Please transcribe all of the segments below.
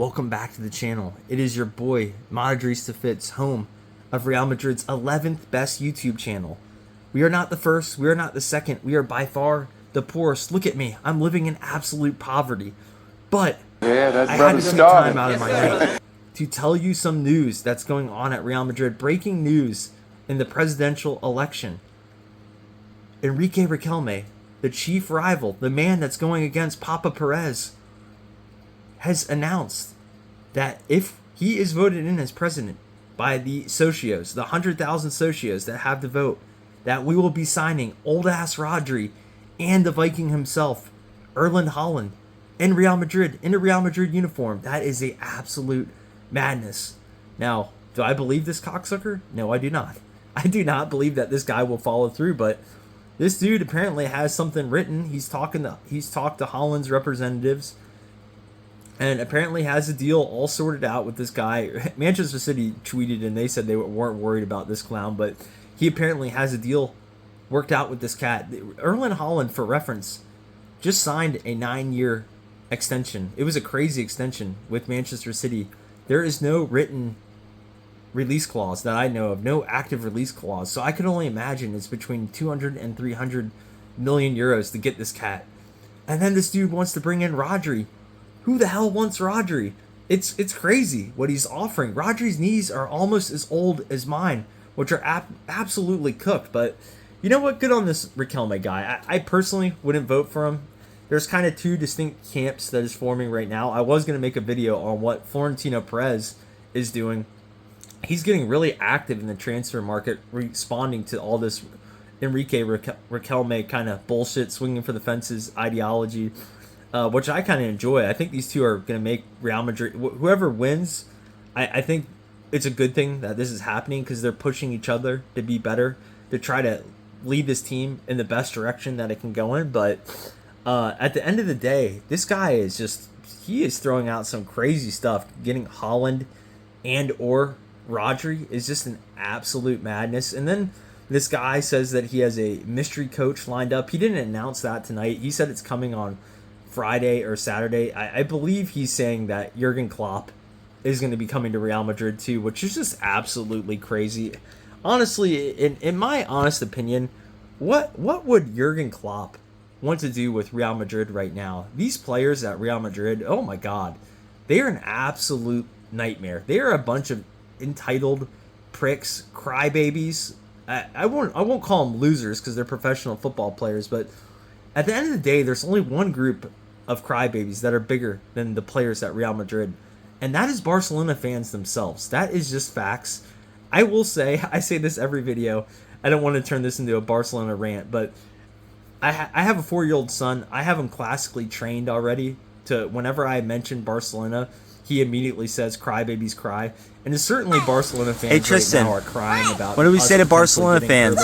Welcome back to the channel. It is your boy, MadridistaFitz, home of Real Madrid's 11th best YouTube channel. We are not the first, we are not the second, we are by far the poorest. Look at me, I'm living in absolute poverty. But I had to take time out of my night to tell you some news that's going on at Real Madrid. Breaking news in the presidential election. Enrique Riquelme, the chief rival, the man that's going against Papa Perez, has announced that if he is voted in as president by the socios, the 100,000 socios that have the vote, that we will be signing old-ass Rodri and the Viking himself, Erling Haaland, in Real Madrid, in a Real Madrid uniform. That is a absolute madness. Now, do I believe this cocksucker? No, I do not. I do not believe that this guy will follow through, but this dude apparently has something written. He's talked to Haaland's representatives, and apparently has a deal all sorted out with this guy. Manchester City tweeted and they said they weren't worried about this clown, but he apparently has a deal worked out with this cat. Erling Haaland, for reference, just signed a 9-year extension. It was a crazy extension with Manchester City. There is no written release clause that I know of, no active release clause. So I can only imagine it's between 200 and 300 million euros to get this cat. And then this dude wants to bring in Rodri. Who the hell wants Rodri? It's crazy what he's offering. Rodri's knees are almost as old as mine, which are absolutely cooked. But you know what? Good on this Riquelme guy. I personally wouldn't vote for him. There's kind of two distinct camps that is forming right now. I was going to make a video on what Florentino Perez is doing. He's getting really active in the transfer market, responding to all this Enrique Riquelme kind of bullshit, swinging for the fences ideology, which I kind of enjoy. I think these two are going to make Real Madrid, whoever wins, I think it's a good thing that this is happening because they're pushing each other to be better, to try to lead this team in the best direction that it can go in. But at the end of the day, this guy is he is throwing out some crazy stuff. Getting Haaland and or Rodri is just an absolute madness. And then this guy says that he has a mystery coach lined up. He didn't announce that tonight. He said it's coming on Friday or Saturday. I believe he's saying that Jurgen Klopp is going to be coming to Real Madrid too, which is just absolutely crazy. Honestly, in my honest opinion, what would Jurgen Klopp want to do with Real Madrid right now? These players at Real Madrid, oh my God, they are an absolute nightmare. They are a bunch of entitled pricks, crybabies. I won't call them losers because they're professional football players, but at the end of the day, there's only one group of crybabies that are bigger than the players at Real Madrid, and that is Barcelona fans themselves. That is just facts. I will say, I say this every video, I don't want to turn this into a Barcelona rant, but I have a 4-year-old son. I have him classically trained already to, whenever I mention Barcelona, he immediately says crybabies cry. And it's certainly Barcelona fans hey, Tristan, right now are crying about what do we say to Barcelona fans?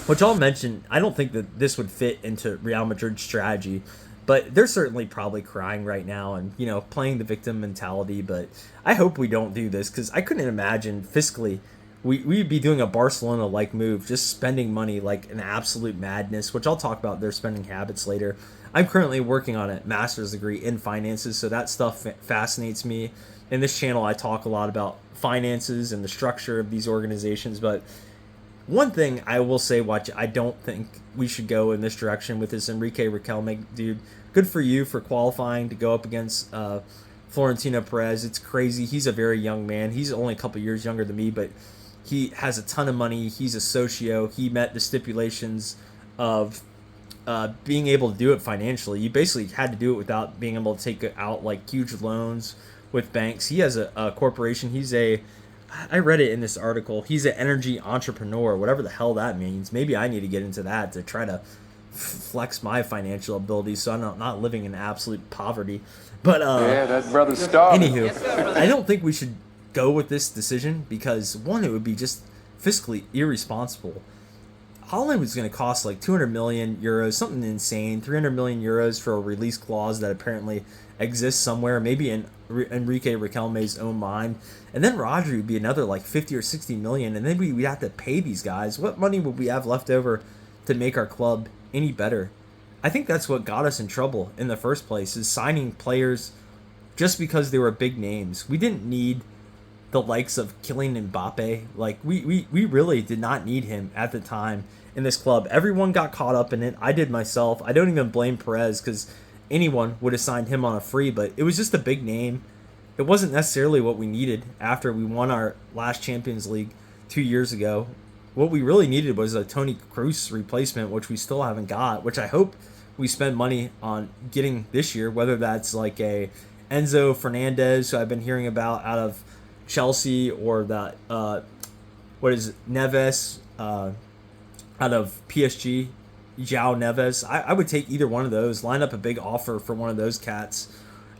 Which I'll mention, I don't think that this would fit into Real Madrid's strategy, but they're certainly probably crying right now and, you know, playing the victim mentality. But I hope we don't do this, because I couldn't imagine fiscally we'd be doing a Barcelona-like move, just spending money like an absolute madness, which I'll talk about their spending habits later. I'm currently working on a master's degree in finances, so that stuff fascinates me. In this channel, I talk a lot about finances and the structure of these organizations, but one thing I will say, watch, I don't think we should go in this direction with this Enrique Riquelme dude. Good for you for qualifying to go up against Florentino Perez. It's crazy. He's a very young man. He's only a couple years younger than me, but he has a ton of money. He's a socio. He met the stipulations of being able to do it financially. You basically had to do it without being able to take out like huge loans with banks. He has a corporation. I read it in this article. He's an energy entrepreneur, whatever the hell that means. Maybe I need to get into that to try to flex my financial abilities so I'm not living in absolute poverty. But yeah, that brother's starving. Anywho, I don't think we should go with this decision because, one, it would be just fiscally irresponsible. Haaland was going to cost like 200 million euros, something insane, 300 million euros for a release clause that apparently exists somewhere, maybe in Enrique Riquelme's own mind. And then Rodri would be another like 50 or 60 million, and then we'd have to pay these guys. What money would we have left over to make our club any better? I think that's what got us in trouble in the first place, is signing players just because they were big names. We didn't need the likes of Kylian Mbappe. Like, we really did not need him at the time in this club. Everyone got caught up in it. I did myself. I don't even blame Perez, because anyone would have signed him on a free, but it was just a big name. It wasn't necessarily what we needed after we won our last Champions League 2 years ago. What we really needed was a Toni Kroos replacement, which we still haven't got, which I hope we spend money on getting this year, whether that's like a Enzo Fernandez, who I've been hearing about out of Chelsea, or that Neves out of PSG, João Neves. I would take either one of those, line up a big offer for one of those cats.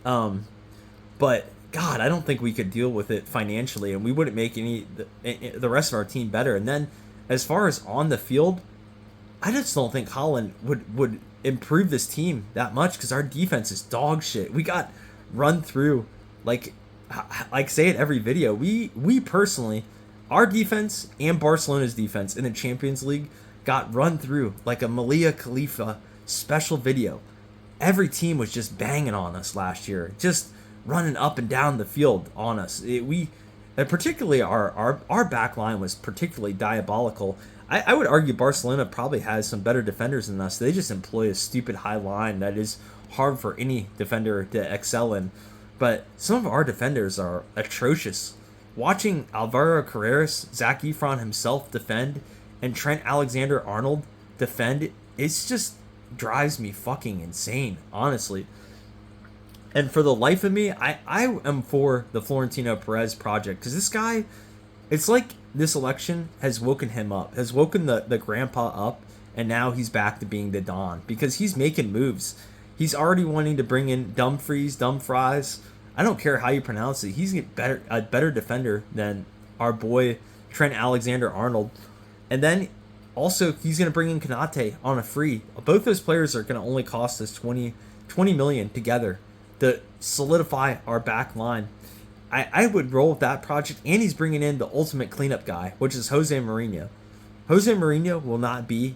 But God, I don't think we could deal with it financially, and we wouldn't make the rest of our team better. And then as far as on the field, I just don't think Haaland would improve this team that much, because our defense is dog shit. We got run through, like say it every video. We personally, our defense and Barcelona's defense in the Champions League got run through like a Malia Khalifa special video. Every team was just banging on us last year, just running up and down the field on us. Particularly our back line was particularly diabolical. I would argue Barcelona probably has some better defenders than us. They just employ a stupid high line that is hard for any defender to excel in. But some of our defenders are atrocious. Watching Alvaro Carreras, Zac Efron himself defend, and Trent Alexander-Arnold defend, it just drives me fucking insane, honestly. And for the life of me, I am for the Florentino Perez project, because this guy, it's like this election has woken him up, has woken the grandpa up, and now he's back to being the Don, because he's making moves. He's already wanting to bring in Dumfries. I don't care how you pronounce it. He's a better defender than our boy Trent Alexander-Arnold. And then also he's going to bring in Konate on a free. Both those players are going to only cost us 20 million together to solidify our back line. I would roll with that project. And he's bringing in the ultimate cleanup guy, which is Jose Mourinho. Jose Mourinho will not be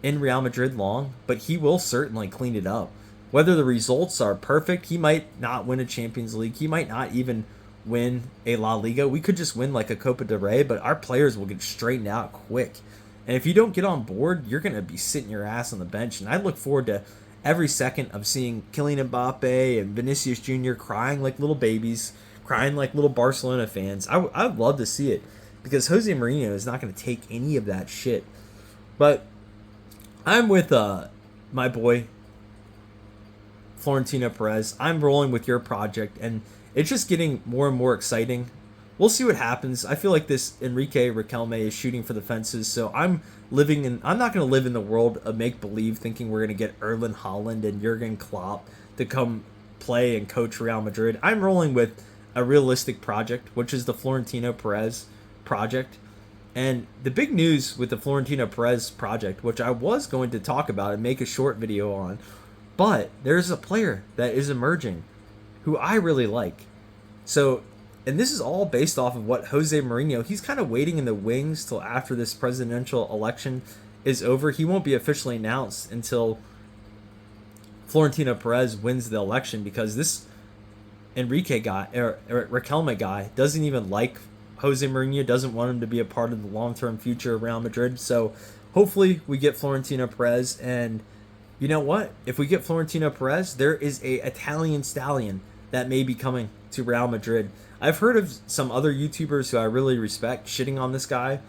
in Real Madrid long, but he will certainly clean it up. Whether the results are perfect, he might not win a Champions League. He might not even win a La Liga. We could just win like a Copa del Rey, but our players will get straightened out quick. And if you don't get on board, you're going to be sitting your ass on the bench. And I look forward to every second of seeing Kylian Mbappe and Vinicius Jr. crying like little babies, crying like little Barcelona fans. I would love to see it, because Jose Mourinho is not going to take any of that shit. But I'm with my boy Florentino Perez. I'm rolling with your project, and it's just getting more and more exciting. We'll see what happens. I feel like this Enrique Riquelme is shooting for the fences, so I'm not going to live in the world of make-believe thinking we're going to get Erling Haaland and Jurgen Klopp to come play and coach Real Madrid. I'm rolling with a realistic project, which is the Florentino Perez project. And the big news with the Florentino Perez project, which I was going to talk about and make a short video on, but there's a player that is emerging who I really like. So, and this is all based off of what Jose Mourinho, he's kind of waiting in the wings till after this presidential election is over. He won't be officially announced until Florentino Perez wins the election, because this Enrique guy, or Riquelme guy, doesn't even like Jose Mourinho, doesn't want him to be a part of the long-term future of Real Madrid. So hopefully we get Florentino Perez. And you know what? If we get Florentino Perez, there is a Italian stallion that may be coming to Real Madrid. I've heard of some other YouTubers who I really respect shitting on this guy,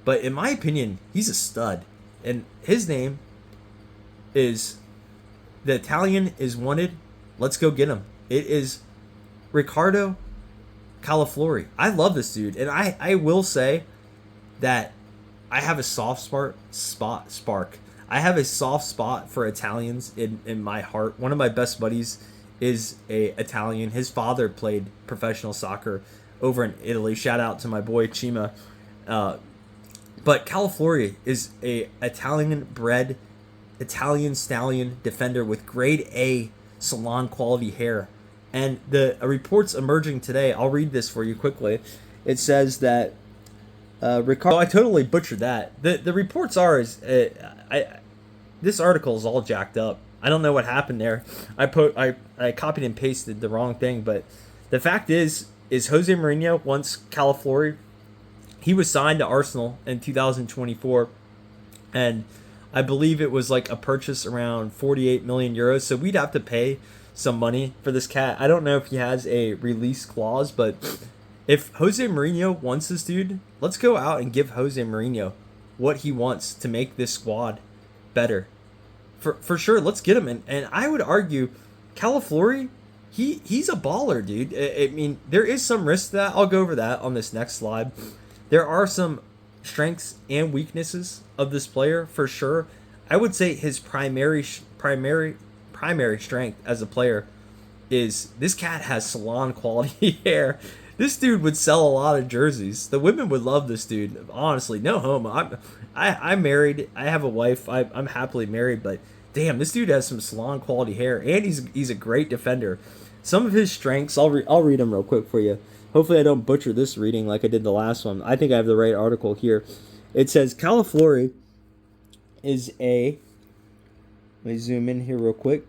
but in my opinion, he's a stud. And his name is, the Italian is wanted. Let's go get him. It is Riccardo Calaflori. I love this dude, and I will say that I have a soft spot. I have a soft spot for Italians in my heart. One of my best buddies is a Italian. His father played professional soccer over in Italy. Shout out to my boy Chima. But Calaflori is a Italian-bred, Italian stallion defender with grade A salon quality hair. And the reports emerging today, I'll read this for you quickly. It says that Ricardo, I totally butchered that. The reports are, this article is all jacked up. I don't know what happened there. I copied and pasted the wrong thing, but the fact is Jose Mourinho, once Calaflori, he was signed to Arsenal in 2024, and I believe it was like a purchase around 48 million euros. So we'd have to pay some money for this cat. I don't know if he has a release clause, but if Jose Mourinho wants this dude, let's go out and give Jose Mourinho what he wants to make this squad better. For sure, let's get him. And I would argue Calaflori, he's a baller, dude. I mean, there is some risk to that. I'll go over that on this next slide. There are some strengths and weaknesses of this player, for sure. I would say his primary strength as a player is this cat has salon quality hair. This dude would sell a lot of jerseys. The women would love this dude. Honestly, no homo. I'm married. I have a wife. I'm happily married, but damn, this dude has some salon quality hair, and he's a great defender. Some of his strengths, I'll read them real quick for you. Hopefully I don't butcher this reading like I did the last one. I think I have the right article here. It says Calaflori is let me zoom in here real quick,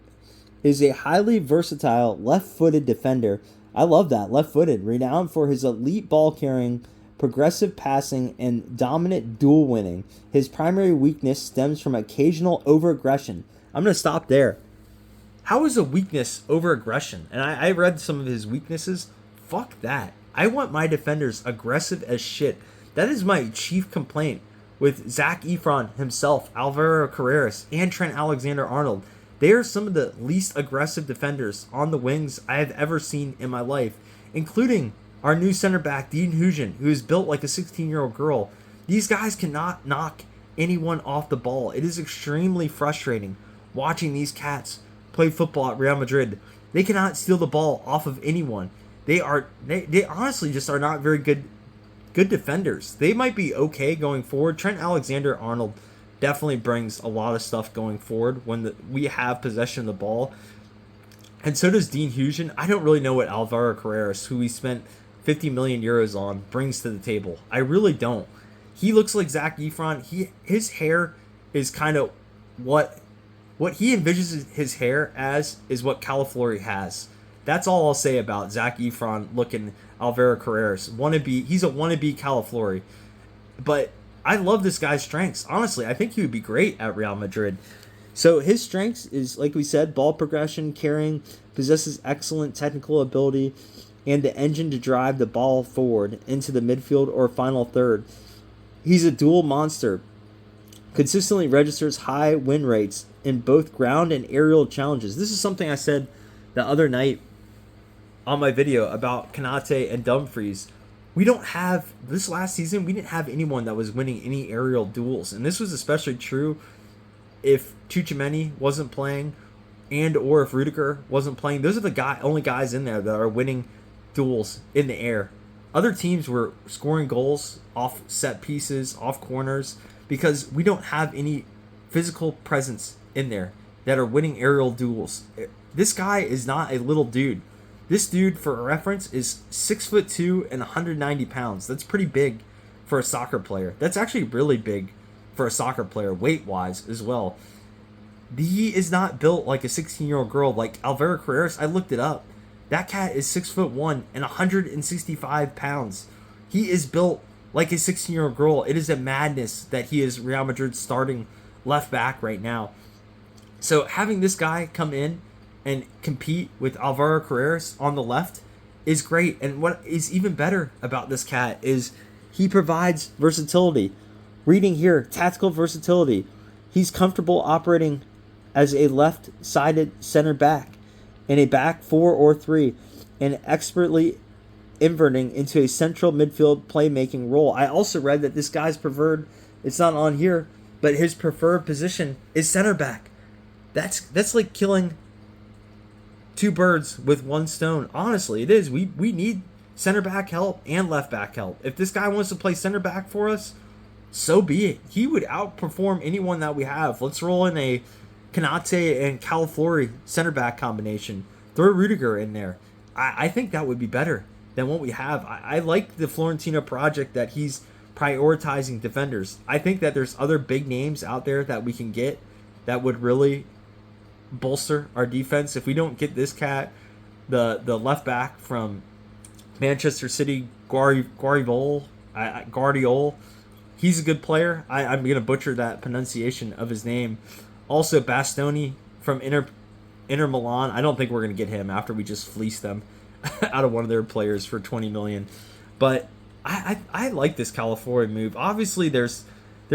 is a highly versatile left-footed defender. I love that, left-footed, renowned for his elite ball carrying, progressive passing, and dominant duel winning. His primary weakness stems from occasional over-aggression. I'm going to stop there. How is a weakness over-aggression? And I read some of his weaknesses. Fuck that. I want my defenders aggressive as shit. That is my chief complaint with Zac Efron himself, Alvaro Carreras, and Trent Alexander-Arnold. They are some of the least aggressive defenders on the wings I have ever seen in my life, including our new center back, Dean Huijsen, who is built like a 16-year-old girl. These guys cannot knock anyone off the ball. It is extremely frustrating watching these cats play football at Real Madrid. They cannot steal the ball off of anyone. They honestly just are not very good defenders. They might be okay going forward. Trent Alexander-Arnold definitely brings a lot of stuff going forward when we have possession of the ball. And so does Dean Huijsen. I don't really know what Alvaro Carreras, who we spent 50 million euros on, brings to the table. I really don't. He looks like Zac Efron. His hair is kind of what he envisions his hair as is what Calaflori has. That's all I'll say about Zac Efron looking Alvaro Carreras. He's a wannabe Calaflori. But I love this guy's strengths. Honestly, I think he would be great at Real Madrid. So his strengths is, like we said, ball progression, carrying, possesses excellent technical ability, and the engine to drive the ball forward into the midfield or final third. He's a dual monster. Consistently registers high win rates in both ground and aerial challenges. This is something I said the other night on my video about Kanate and Dumfries. We don't have, this last season, we didn't have anyone that was winning any aerial duels. And this was especially true if Tchouameni wasn't playing and or if Rudiger wasn't playing. Those are the only guys in there that are winning duels in the air. Other teams were scoring goals off set pieces, off corners, because we don't have any physical presence in there that are winning aerial duels. This guy is not a little dude. This dude, for reference, is 6'2" and 190 pounds. That's pretty big for a soccer player. That's actually really big for a soccer player, weight-wise as well. He is not built like a 16-year-old girl like Alvaro Carreras. I looked it up. That cat is 6'1" and 165 pounds. He is built like a 16-year-old girl. It is a madness that he is Real Madrid's starting left back right now. So having this guy come in and compete with Alvaro Carreras on the left is great. And what is even better about this cat is he provides versatility. Reading here, tactical versatility. He's comfortable operating as a left-sided center back in a back 4 or 3 and expertly inverting into a central midfield playmaking role. I also read that this guy's preferred, it's not on here, but his preferred position is center back. That's like killing two birds with one stone. Honestly, it is. We need center back help and left back help. If this guy wants to play center back for us, so be it. He would outperform anyone that we have. Let's roll in a Kanate and Calaflori center back combination. Throw Rudiger in there. I think that would be better than what we have. I like the Florentino project that he's prioritizing defenders. I think that there's other big names out there that we can get that would really bolster our defense. If we don't get this cat, the left back from Manchester City, Guardiola, he's a good player. I'm going to butcher that pronunciation of his name. Also, Bastoni from Inter Milan. I don't think we're going to get him after we just fleeced them out of one of their players for 20 million. But I like this Calafiori move. Obviously, there's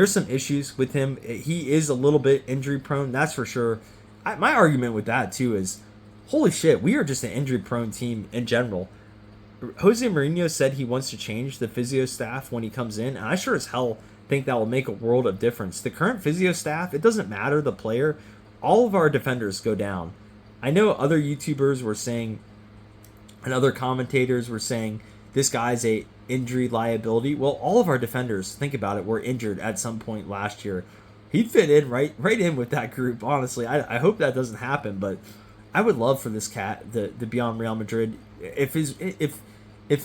some issues with him. He is a little bit injury prone, that's for sure. My argument with that too is, holy shit, we are just an injury prone team in general. Jose Mourinho said he wants to change the physio staff when he comes in, and I sure as hell think that will make a world of difference. The current physio staff, it doesn't matter the player, all of our defenders go down. I know other YouTubers were saying, and other commentators were saying, this guy's a injury liability. Well, all of our defenders, think about it, were injured at some point last year. He'd fit in right in with that group, honestly. I hope that doesn't happen, but I would love for this cat to be on Real Madrid. If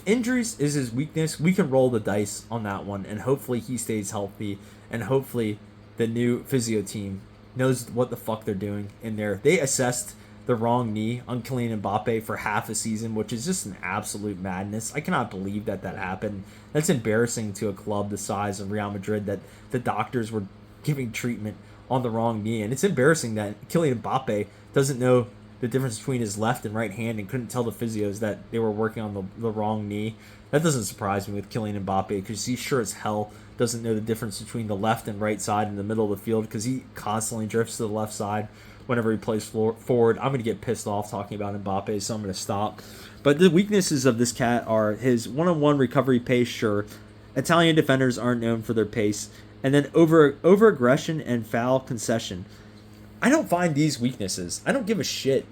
injuries is his weakness, we can roll the dice on that one, and hopefully he stays healthy, and hopefully the new physio team knows what the fuck they're doing in there. They assessed the wrong knee on Kylian Mbappe for half a season, which is just an absolute madness. I cannot believe that happened. That's embarrassing to a club the size of Real Madrid, that the doctors were giving treatment on the wrong knee. And it's embarrassing that Kylian Mbappe doesn't know the difference between his left and right hand and couldn't tell the physios that they were working on the wrong knee. That doesn't surprise me with Kylian Mbappe, because he sure as hell doesn't know the difference between the left and right side in the middle of the field, because he constantly drifts to the left side whenever he plays forward. I'm going to get pissed off talking about Mbappe, so I'm going to stop. But the weaknesses of this cat are his one-on-one recovery pace, sure. Italian defenders aren't known for their pace. And then over-aggression and foul concession. I don't find these weaknesses. I don't give a shit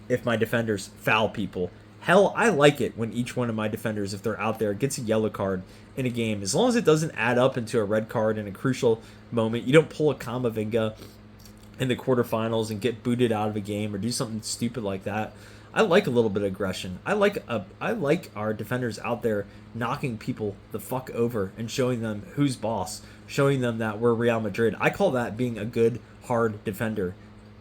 if my defenders foul people. Hell, I like it when each one of my defenders, if they're out there, gets a yellow card in a game. As long as it doesn't add up into a red card in a crucial moment. You don't pull a Camavinga in the quarterfinals and get booted out of a game or do something stupid like that. I like a little bit of aggression. I like our defenders out there knocking people the fuck over and showing them who's boss, showing them that we're Real Madrid. I call that being a good, hard defender.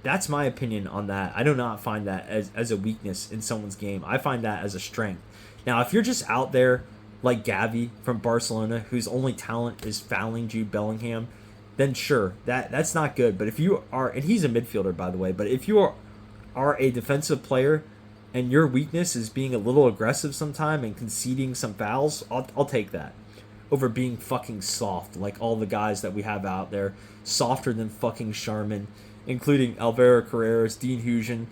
That's my opinion on that. I do not find that as a weakness in someone's game. I find that as a strength. Now, if you're just out there like Gavi from Barcelona, whose only talent is fouling Jude Bellingham, then sure, that's not good. But if you are, and he's a midfielder, by the way, but if you are a defensive player and your weakness is being a little aggressive sometime and conceding some fouls, I'll take that over being fucking soft like all the guys that we have out there, softer than fucking Sharman, including Alvaro Carreras, Dean Huijsen.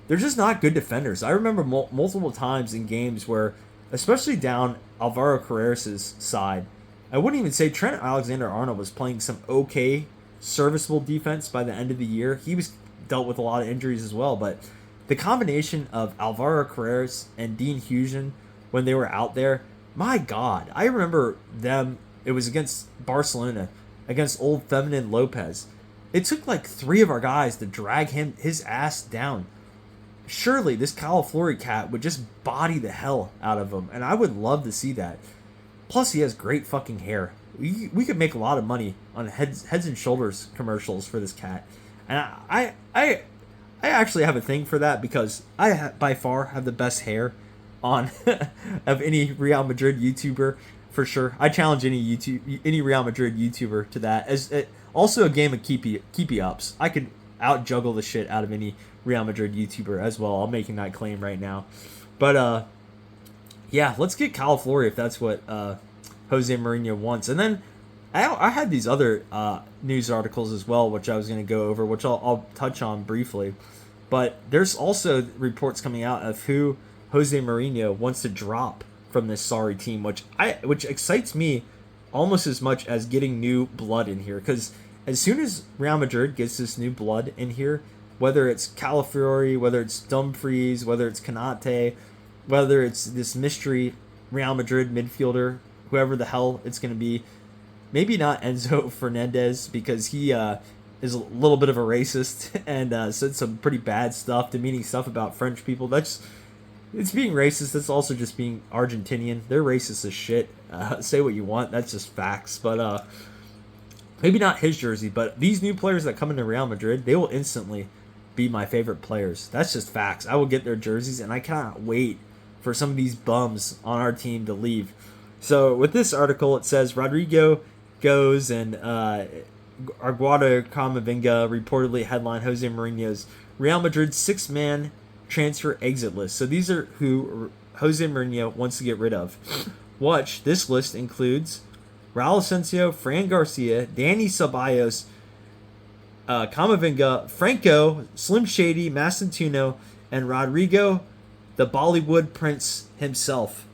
They're just not good defenders. I remember multiple times in games where, especially down Alvaro Carreras' side, I wouldn't even say Trent Alexander-Arnold was playing some okay, serviceable defense by the end of the year. He was dealt with a lot of injuries as well, but the combination of Alvaro Carreras and Dean Huijsen when they were out there, my God, I remember them. It was against Barcelona, against old Feminine Lopez. It took like 3 of our guys to drag his ass down. Surely this Calafiori cat would just body the hell out of him, and I would love to see that. Plus, he has great fucking hair. We could make a lot of money on heads and shoulders commercials for this cat, and I actually have a thing for that because I by far have the best hair on of any Real Madrid YouTuber for sure. I challenge any Real Madrid YouTuber to that. Also a game of keepy ups. I could out juggle the shit out of any Real Madrid YouTuber as well. I'm making that claim right now, but yeah, let's get Calafiori if that's what Jose Mourinho wants. And then I had these other news articles as well, which I was going to go over, which I'll touch on briefly. But there's also reports coming out of who Jose Mourinho wants to drop from this sorry team, which excites me almost as much as getting new blood in here. Because as soon as Real Madrid gets this new blood in here, whether it's Calafiori, whether it's Dumfries, whether it's Kanate, whether it's this mystery Real Madrid midfielder, whoever the hell it's going to be, maybe not Enzo Fernandez because he is a little bit of a racist and said some pretty bad stuff, demeaning stuff about French people. It's being racist. That's also just being Argentinian. They're racist as shit. Say what you want. That's just facts. But maybe not his jersey, but these new players that come into Real Madrid, they will instantly be my favorite players. That's just facts. I will get their jerseys, and I cannot wait for some of these bums on our team to leave. So with this article, it says Rodrigo goes, and Arguado Camavinga reportedly headline Jose Mourinho's Real Madrid 6-man transfer exit list. So these are who Jose Mourinho wants to get rid of. Watch, this list includes Raul Asensio, Fran Garcia, Danny Ceballos, Camavinga, Franco, Slim Shady, Mastantuono, and Rodrigo, the Bollywood prince himself.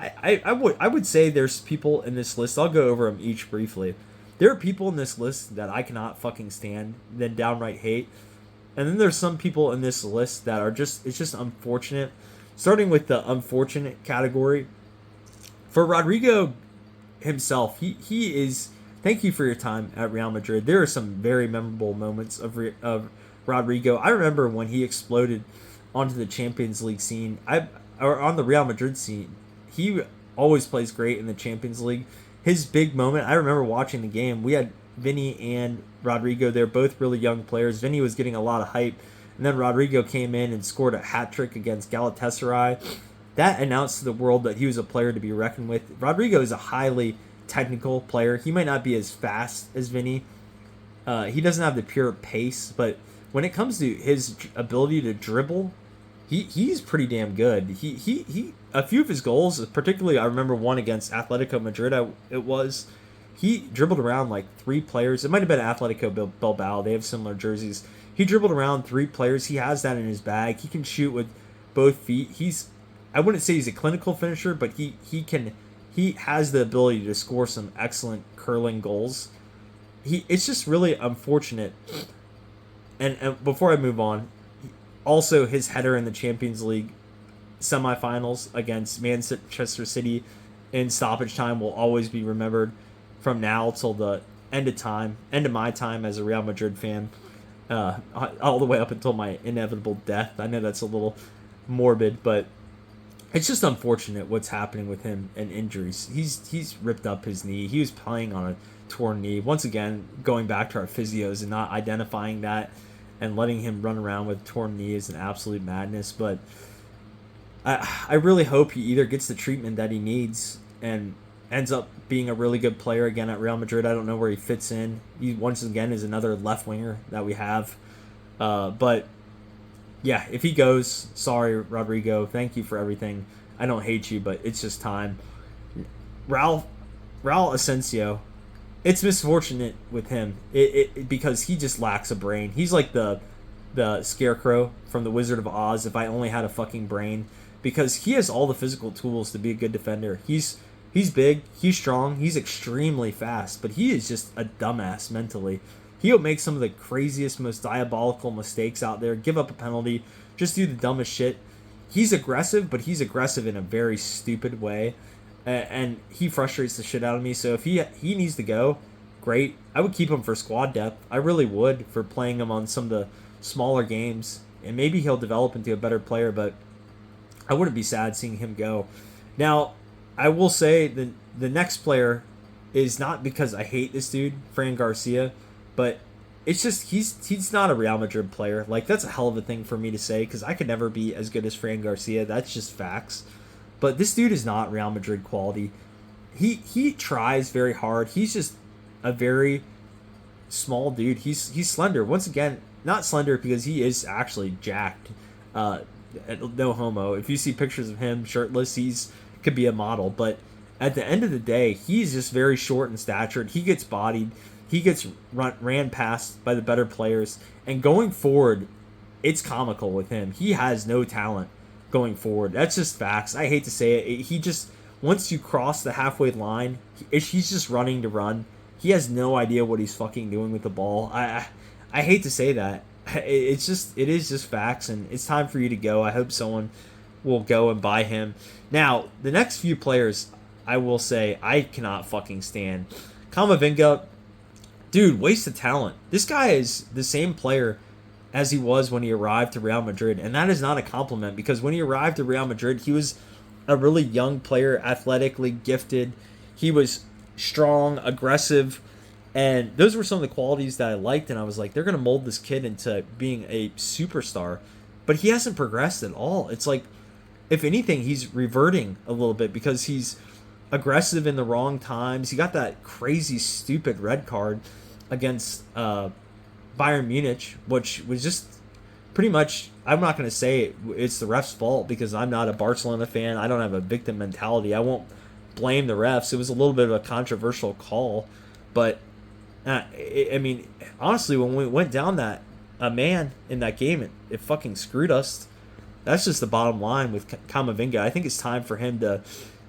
I would say there's people in this list. I'll go over them each briefly. There are people in this list that I cannot fucking stand, then downright hate. And then there's some people in this list that are just, it's just unfortunate. Starting with the unfortunate category. For Rodrigo himself, he is, thank you for your time at Real Madrid. There are some very memorable moments of Rodrigo. I remember when he exploded onto the Champions League scene, or on the Real Madrid scene. He always plays great in the Champions League. His big moment, I remember watching the game. We had Vinny and Rodrigo. They're both really young players. Vinny was getting a lot of hype. And then Rodrigo came in and scored a hat-trick against Galatasaray. That announced to the world that he was a player to be reckoned with. Rodrigo is a highly technical player. He might not be as fast as Vinny. He doesn't have the pure pace. But when it comes to his ability to dribble, he's pretty damn good. He a few of his goals, particularly I remember one against Atletico Madrid. He dribbled around like 3 players. It might have been Atletico Bilbao. They have similar jerseys. He dribbled around 3 players. He has that in his bag. He can shoot with both feet. I wouldn't say he's a clinical finisher, but he has the ability to score some excellent curling goals. It's just really unfortunate. And before I move on, also his header in the Champions League semifinals against Manchester City in stoppage time will always be remembered from now till the end of my time as a Real Madrid fan, all the way up until my inevitable death. I know that's a little morbid, but it's just unfortunate what's happening with him and injuries. He's ripped up his knee. He was playing on a torn knee. Once again, going back to our physios and not identifying that and letting him run around with a torn knee is an absolute madness. But I really hope he either gets the treatment that he needs and ends up being a really good player again at Real Madrid. I don't know where he fits in. He once again is another left winger that we have. But yeah, if he goes, sorry, Rodrigo. Thank you for everything. I don't hate you, but it's just time. Raul Asensio, it's misfortunate with him because he just lacks a brain. He's like the Scarecrow from The Wizard of Oz, if I only had a fucking brain, because he has all the physical tools to be a good defender. He's big, he's strong, he's extremely fast, but he is just a dumbass mentally. He'll make some of the craziest, most diabolical mistakes out there, give up a penalty, just do the dumbest shit. He's aggressive, but he's aggressive in a very stupid way, and he frustrates the shit out of me. So if he needs to go, great. I would keep him for squad depth. I really would, for playing him on some of the smaller games, and maybe he'll develop into a better player, but I wouldn't be sad seeing him go. Now, I will say the next player is not because I hate this dude, Fran Garcia, but it's just he's not a Real Madrid player. Like, that's a hell of a thing for me to say, because I could never be as good as Fran Garcia. That's just facts. But this dude is not Real Madrid quality. He tries very hard. He's just a very small dude. He's slender. Once again, not slender because he is actually jacked. No homo. If you see pictures of him shirtless, could be a model. But at the end of the day, he's just very short in stature. He gets bodied. He gets ran past by the better players. And going forward, it's comical with him. He has no talent going forward. That's just facts. I hate to say it. He just, once you cross the halfway line, he's just running to run. He has no idea what he's fucking doing with the ball. I hate to say that. It is just facts, and it's time for you to go. I hope someone will go and buy him. Now, the next few players, I will say, I cannot fucking stand. Camavinga, dude, waste of talent. This guy is the same player as he was when he arrived to Real Madrid, and that is not a compliment, because when he arrived to Real Madrid, he was a really young player, athletically gifted. He was strong, aggressive, And those were some of the qualities that I liked, and I was like, they're going to mold this kid into being a superstar. But he hasn't progressed at all. It's like, if anything, he's reverting a little bit because he's aggressive in the wrong times. He got that crazy, stupid red card against Bayern Munich, which was just pretty much, I'm not going to say it's the ref's fault because I'm not a Barcelona fan. I don't have a victim mentality. I won't blame the refs. It was a little bit of a controversial call, but I mean, honestly, when we went down that a man in that game, it fucking screwed us. That's just the bottom line with Camavinga. I think it's time for him to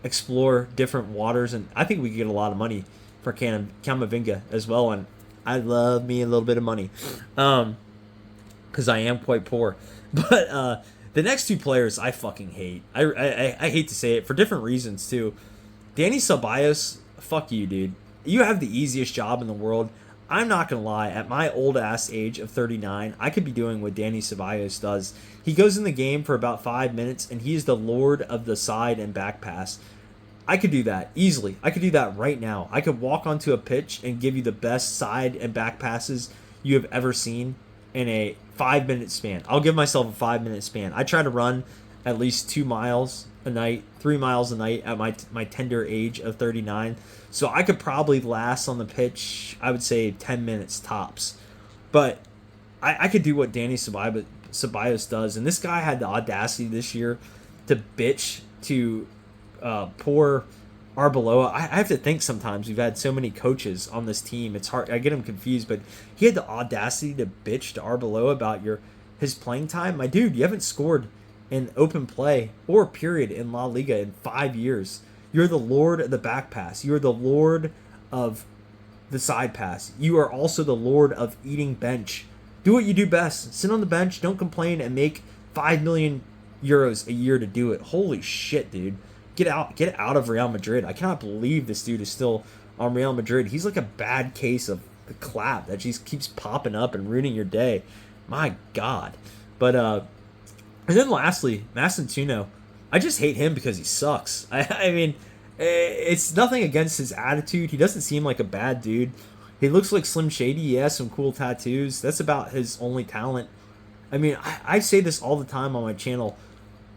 explore different waters, and I think we could get a lot of money for Camavinga as well. And I love me a little bit of money, because I am quite poor. But the next two players I fucking hate. I hate to say it for different reasons too. Danny Ceballos, fuck you, dude. You have the easiest job in the world. I'm not going to lie. At my old-ass age of 39, I could be doing what Danny Ceballos does. He goes in the game for about 5 minutes, and he is the lord of the side and back pass. I could do that easily. I could do that right now. I could walk onto a pitch and give you the best side and back passes you have ever seen in a 5-minute span. I'll give myself a 5-minute span. I try to run at least 2 miles a night, 3 miles a night at my tender age of 39. So I could probably last on the pitch, I would say 10 minutes tops. But I could do what Danny Ceballos does. And this guy had the audacity this year to bitch to poor Arbeloa. I have to think sometimes. We've had so many coaches on this team. It's hard. I get him confused. But he had the audacity to bitch to Arbeloa about his playing time. My dude, you haven't scored in open play or period in La Liga in 5 years. You're the lord of the back pass. You're the lord of the side pass. You are also the lord of eating bench. Do what you do best. Sit on the bench, don't complain, and make 5 million euros a year to do it. Holy shit, dude. Get out of Real Madrid. I cannot believe this dude is still on Real Madrid. He's like a bad case of the clap that just keeps popping up and ruining your day. My God. But and then lastly, Mastantuono. I just hate him because he sucks. I mean, it's nothing against his attitude. He doesn't seem like a bad dude. He looks like Slim Shady. He has some cool tattoos. That's about his only talent. I mean, I say this all the time on my channel.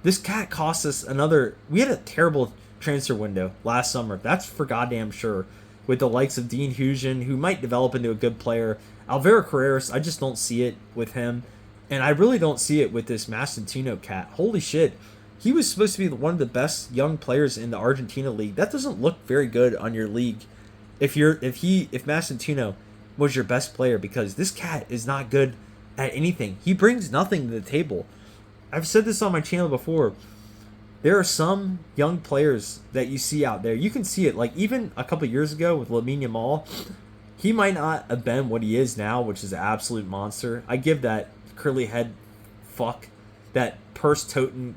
This cat cost us another... We had a terrible transfer window last summer. That's for goddamn sure. With the likes of Dean Huijsen, who might develop into a good player. Alvaro Carreras, I just don't see it with him. And I really don't see it with this Mastantuono cat. Holy shit. He was supposed to be one of the best young players in the Argentina league. That doesn't look very good on your league if Mastantuono was your best player, because this cat is not good at anything. He brings nothing to the table. I've said this on my channel before. There are some young players that you see out there. You can see it. Like even a couple years ago with Lamine Yamal, he might not have been what he is now, which is an absolute monster. I give that curly head fuck, that purse-toting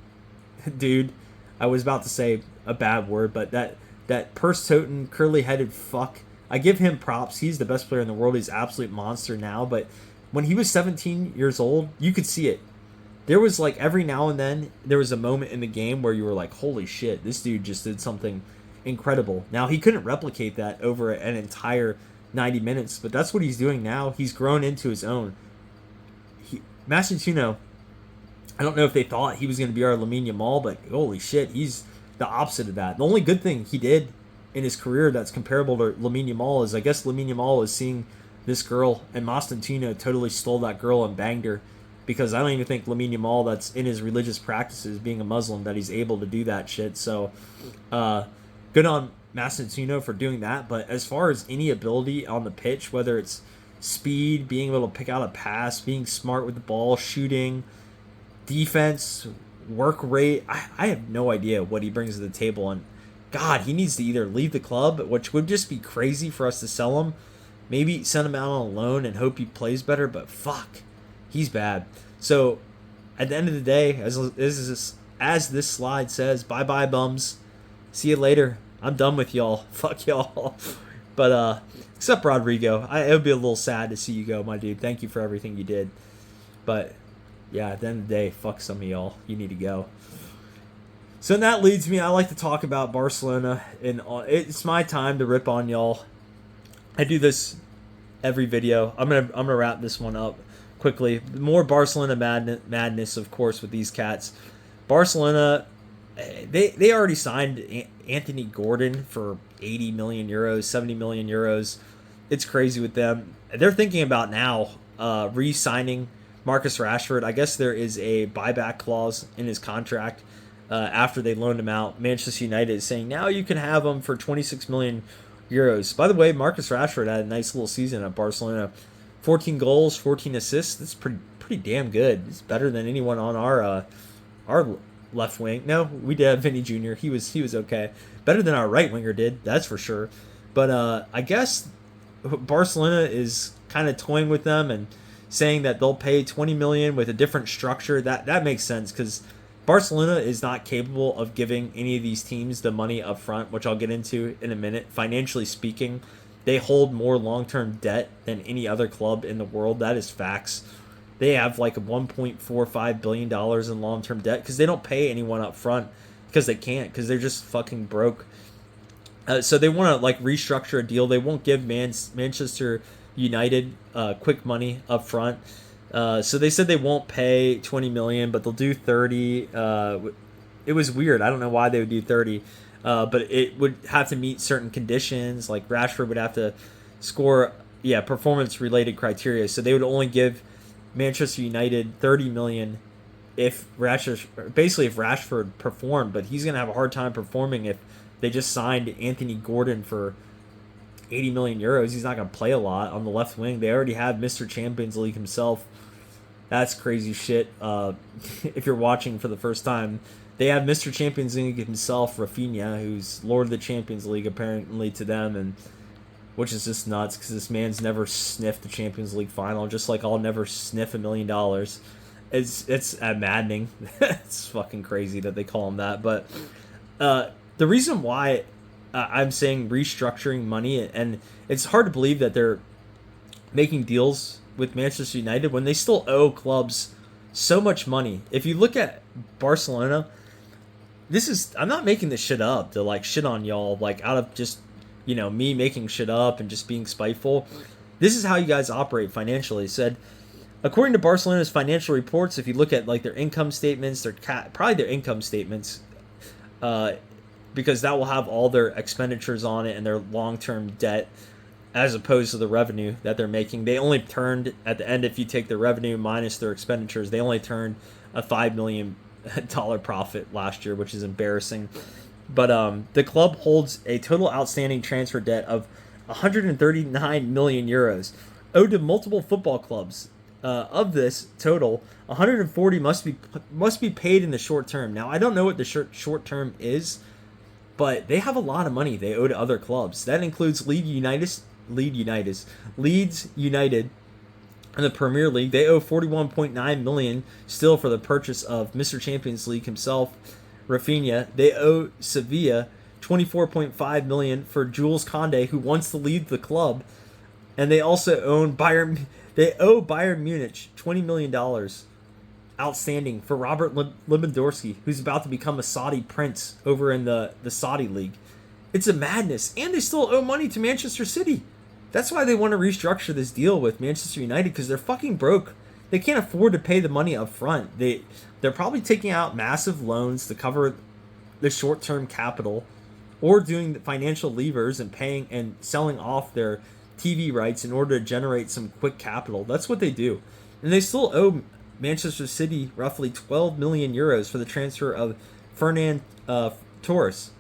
dude, I was about to say a bad word, but that purse-toting, curly-headed fuck, I give him props. He's the best player in the world. He's an absolute monster now, but when he was 17 years old, you could see it. There was like every now and then, there was a moment in the game where you were like, holy shit, this dude just did something incredible. Now, he couldn't replicate that over an entire 90 minutes, but that's what he's doing now. He's grown into his own. Mastantuono, I don't know if they thought he was going to be our Lamine Yamal, but holy shit, he's the opposite of that. The only good thing he did in his career that's comparable to Lamine Yamal is I guess Lamine Yamal was seeing this girl, and Mastantuono totally stole that girl and banged her, because I don't even think Lamine Yamal, that's in his religious practices, being a Muslim, that he's able to do that shit. So good on Mastantuono for doing that. But as far as any ability on the pitch, whether it's speed, being able to pick out a pass, being smart with the ball, shooting, defense, work rate, I have no idea what he brings to the table. And God, he needs to either leave the club, which would just be crazy for us to sell him, maybe send him out on loan and hope he plays better, but fuck, he's bad. So at the end of the day, as this slide says, bye bye bums, see you later, I'm done with y'all, fuck y'all. But except Rodrigo, it would be a little sad to see you go, my dude. Thank you for everything you did, but yeah, at the end of the day, fuck some of y'all. You need to go. So that leads me, I like to talk about Barcelona, and it's my time to rip on y'all. I do this every video. I'm gonna wrap this one up quickly. More Barcelona madness, of course, with these cats. Barcelona, they already signed Anthony Gordon for 80 million euros, 70 million euros. It's crazy with them. They're thinking about now re-signing Marcus Rashford. I guess there is a buyback clause in his contract after they loaned him out. Manchester United is saying now you can have him for 26 million euros. By the way, Marcus Rashford had a nice little season at Barcelona. 14 goals, 14 assists. That's pretty damn good. It's better than anyone on our left wing. No, we did have Vinny Jr. He was okay. Better than our right winger did, that's for sure. But I guess Barcelona is kind of toying with them and saying that they'll pay 20 million with a different structure. That makes sense because Barcelona is not capable of giving any of these teams the money up front, which I'll get into in a minute. Financially speaking, they hold more long-term debt than any other club in the world. That is facts. They have like $1.45 billion in long-term debt because they don't pay anyone up front because they can't, because they're just fucking broke. So they want to like restructure a deal. They won't give Manchester United quick money up front. So they said they won't pay 20 million, but they'll do 30. It was weird. I don't know why they would do 30, but it would have to meet certain conditions. Like Rashford would have to score, performance-related criteria. So they would only give Manchester United 30 million if Rashford performed, but he's gonna have a hard time performing if they just signed Anthony Gordon for 80 million euros. He's not going to play a lot on the left wing. They already have Mr. Champions League himself. That's crazy shit. If you're watching for the first time, they have Mr. Champions League himself, Rafinha, who's Lord of the Champions League apparently to them, and which is just nuts because this man's never sniffed the Champions League final, just like I'll never sniff $1 million. It's maddening. It's fucking crazy that they call him that, but the reason why I'm saying restructuring money, and it's hard to believe that they're making deals with Manchester United when they still owe clubs so much money. If you look at Barcelona, I'm not making this shit up to like shit on y'all, like out of just, me making shit up and just being spiteful. This is how you guys operate financially. It said, according to Barcelona's financial reports, if you look at like their income statements, probably their income statements, because that will have all their expenditures on it and their long-term debt as opposed to the revenue that they're making. They only turned, at the end, if you take the revenue minus their expenditures, they only turned a $5 million profit last year, which is embarrassing. But the club holds a total outstanding transfer debt of 139 million euros owed to multiple football clubs. Of this total, 140 must be paid in the short term. Now, I don't know what the short term is, but they have a lot of money they owe to other clubs. That includes Leeds United in the Premier League. They owe 41.9 million still for the purchase of Mr. Champions League himself, Rafinha. They owe Sevilla 24.5 million for Jules Koundé, who wants to leave the club, and they also own Bayern. They owe Bayern Munich $20 million outstanding for Robert Lewandowski, who's about to become a Saudi prince over in the Saudi league. It's a madness. And they still owe money to Manchester City. That's why they want to restructure this deal with Manchester United, because they're fucking broke. They can't afford to pay the money up front. They're probably taking out massive loans to cover the short-term capital, or doing the financial levers and paying and selling off their TV rights in order to generate some quick capital. That's what they do. And they still owe Manchester City roughly 12 million euros for the transfer of Ferran Torres.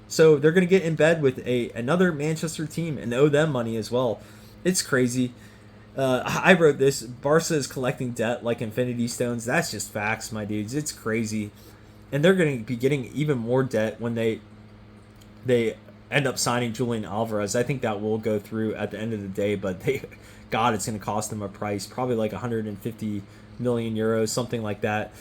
So they're going to get in bed with another Manchester team and owe them money as well. It's crazy. I wrote this. Barca is collecting debt like Infinity Stones. That's just facts, my dudes. It's crazy. And they're going to be getting even more debt when they end up signing Julian Alvarez. I think that will go through at the end of the day, but it's going to cost them a price, probably like 150 million euros, something like that.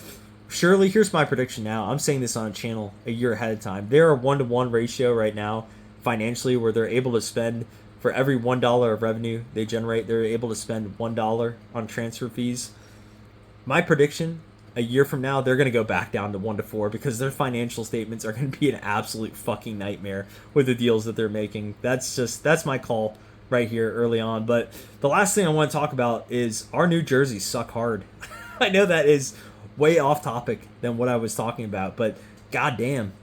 Surely, here's my prediction now. I'm saying this on a channel a year ahead of time. They're a 1-to-1 ratio right now financially, where they're able to spend, for every $1 of revenue they generate, they're able to spend $1 on transfer fees. My prediction, a year from now, they're going to go back down to 1-to-4 because their financial statements are going to be an absolute fucking nightmare with the deals that they're making. That's my call right here early on. But the last thing I want to talk about is our new jerseys suck hard. I know that is way off topic than what I was talking about, but goddamn,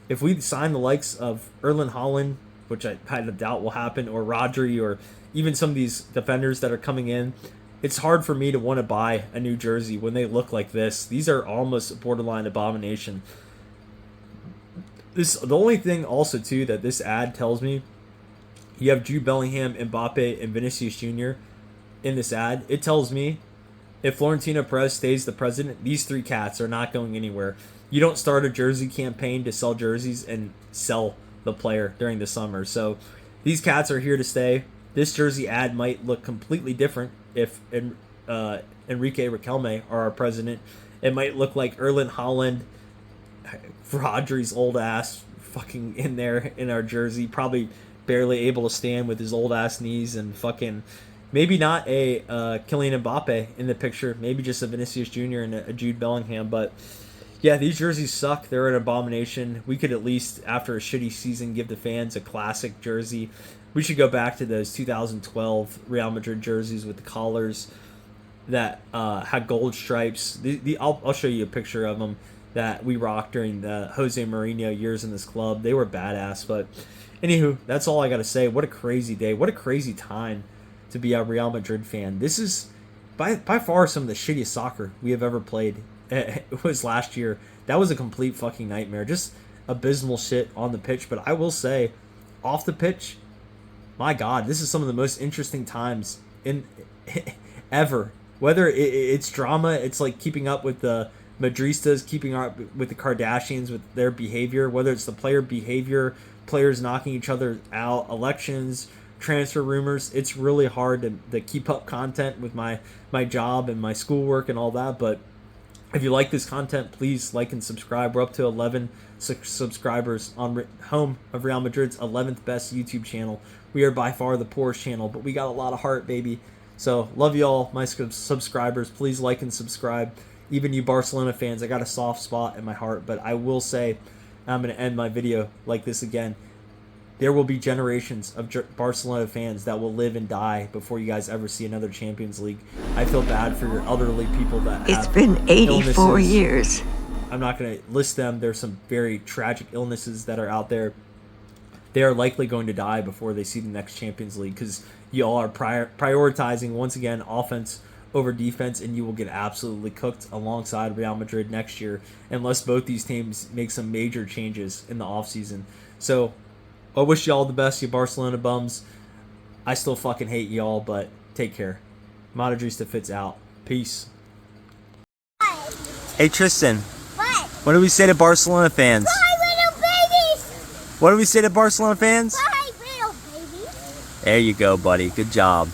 if we sign the likes of Erling Haaland, which I had a doubt will happen, or Rodri, or even some of these defenders that are coming in, it's hard for me to want to buy a new jersey when they look like this. These are almost borderline abomination. The only thing also too that this ad tells me, you have Jude Bellingham, Mbappe, and Vinicius Jr. in this ad. It tells me if Florentino Perez stays the president, these three cats are not going anywhere. You don't start a jersey campaign to sell jerseys and sell the player during the summer. So these cats are here to stay. This jersey ad might look completely different if Enrique Riquelme are our president. It might look like Erling Haaland, Rodri's old ass fucking in there in our jersey, probably barely able to stand with his old ass knees, and fucking maybe not a Kylian Mbappe in the picture, maybe just a Vinicius Jr. and a Jude Bellingham. But yeah, these jerseys suck. They're an abomination. We could at least, after a shitty season, give the fans a classic jersey. We should go back to those 2012 Real Madrid jerseys with the collars that had gold stripes. I'll show you a picture of them that we rocked during the Jose Mourinho years in this club. They were badass. But anywho, that's all I got to say. What a crazy day. What a crazy time to be a Real Madrid fan. This is by far some of the shittiest soccer we have ever played. It was last year. That was a complete fucking nightmare. Just abysmal shit on the pitch. But I will say, off the pitch, my God, this is some of the most interesting times in ever. Whether it's drama, it's like keeping up with the Madristas, keeping up with the Kardashians, with their behavior, whether it's the player behavior, players knocking each other out, elections, transfer rumors. It's really hard to keep up content with my job and my schoolwork and all that. But if you like this content, please like and subscribe. We're up to 11 subscribers on home of Real Madrid's 11th best YouTube channel. We are by far the poorest channel, but we got a lot of heart, baby. So love you all, my subscribers. Please like and subscribe. Even you Barcelona fans, I got a soft spot in my heart. But I will say, I'm going to end my video like this again. There will be generations of Barcelona fans that will live and die before you guys ever see another Champions League. I feel bad for your elderly people that It's been 84 years. I'm not going to list them. There's some very tragic illnesses that are out there. They are likely going to die before they see the next Champions League because you all are prioritizing, once again, offense over defense, and you will get absolutely cooked alongside Real Madrid next year unless both these teams make some major changes in the offseason. So I wish you all the best, you Barcelona bums. I still fucking hate y'all, but take care. MadridistaFitz out. Peace. Hey Tristan. What do we say to Barcelona fans? Bye, little babies! What do we say to Barcelona fans? Bye, little babies! There you go, buddy. Good job.